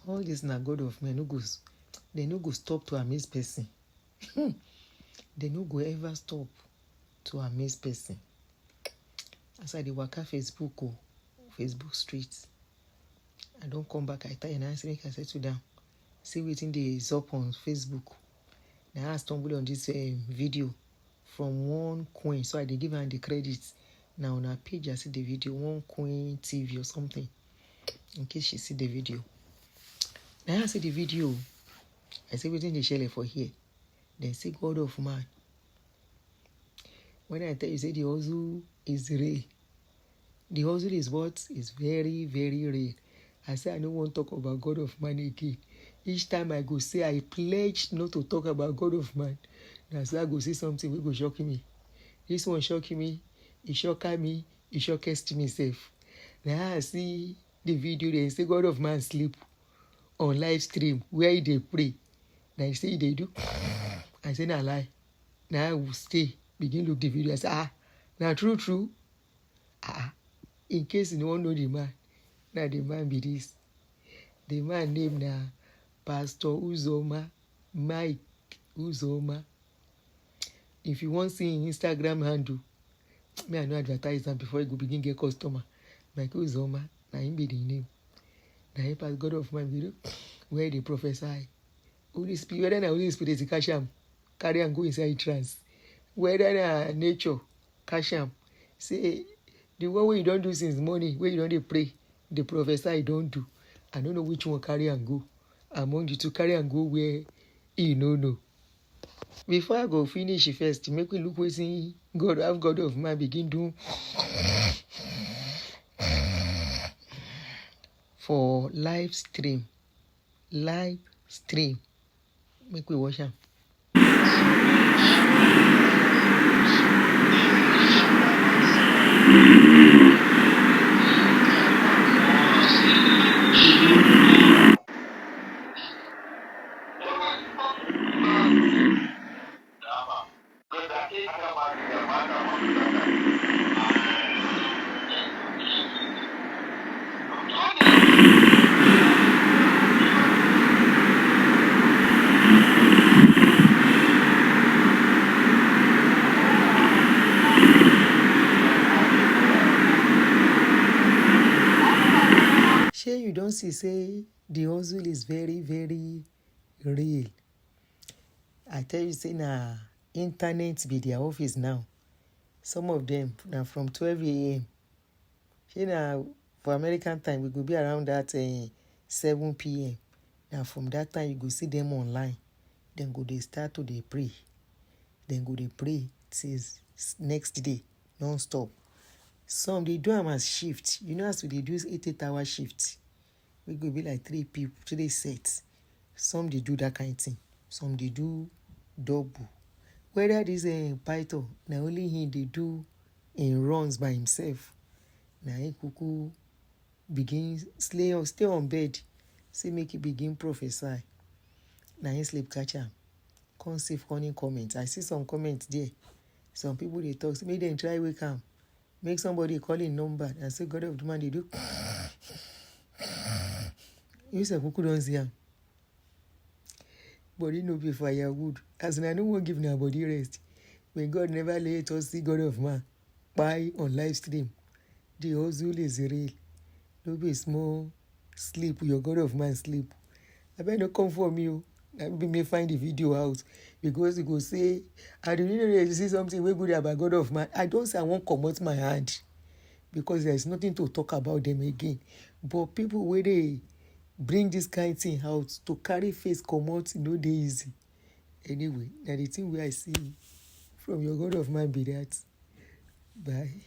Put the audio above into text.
All this na God of men, they no go stop to amaze person. They no go ever stop to amaze person. As I dey waka Facebook streets, I don't come back. I tell you now, I say make I settle down. See wetin dey up on Facebook. Now I stumbled on this video from one queen, so I dey give her the credit. Now on her page, I see the video, one queen TV or something, in case she see the video. Now I see the video, I say wetin dey shele for here. Then say God of man. When I tell you, say the hustle is real. The hustle is what? Is very, very real. I say I don't want to talk about God of man again. Each time I go say I pledge not to talk about God of man. That's why I go say something wey go shock me. This one shocking me, it shocked me, it shocked myself. Now I see the video, they say God of man sleep on live stream where they pray. Now I say they do. I say na lie. Now I will stay, begin look the video. I say now true. In case you don't know the man, now the man be this. The man name na Pastor Uzoma, Mike Uzoma. If you want see Instagram handle, me I know advertise them before you go begin get customer. Mike Uzoma, na him be the name. Na him pass God of man video where they prophesy. Holy Spirit, whether na Holy Spirit is catch am, carry and go inside trance. Whether na nature catch am, say the one way you don't do since morning, where you don't dey pray, the prophesy you don't do. I don't know which one carry and go. Among the two, carry and go where you know. Before I go finish first, make we look wetin God of man begin do for live stream. Make we watch am. Shey you don't see say the hustle is very, very real. I tell you, say na internet be their office now. Some of them now from 12 a.m. Shey na for American time we go be around that 7 p.m. Now from that time you go see them online. Then go they start to dey pray. Then go they pray till next day non-stop. Some they do them as shift. You know as we dey do 8-hour shift. We go be like 3 sets. Some they do that kind of thing. Some they do double. Whether this Python, now only him they do in runs by himself. Now he kuku begin stay on bed. Say make he begin prophesy. Now he sleep catch am. Come save funny comments. I see some comments there. Some people they talk. Make them try wake am. Make somebody call in number and say God of the man they do. You say kuku don't see am. Body no be firewood. As I no one give na body rest. When God never let us see God of man buy on live stream. The hustle is real. No be small sleep. Your God of man sleep. I better not come for me. I may find the video out because you go say I don't really see something very good about God of man. I don't say I won't come out my hand because there is nothing to talk about them again. But people where they bring this kind of thing out to carry face come out, no dey easy. Anyway, now the thing where I see from your God of man be that. Bye.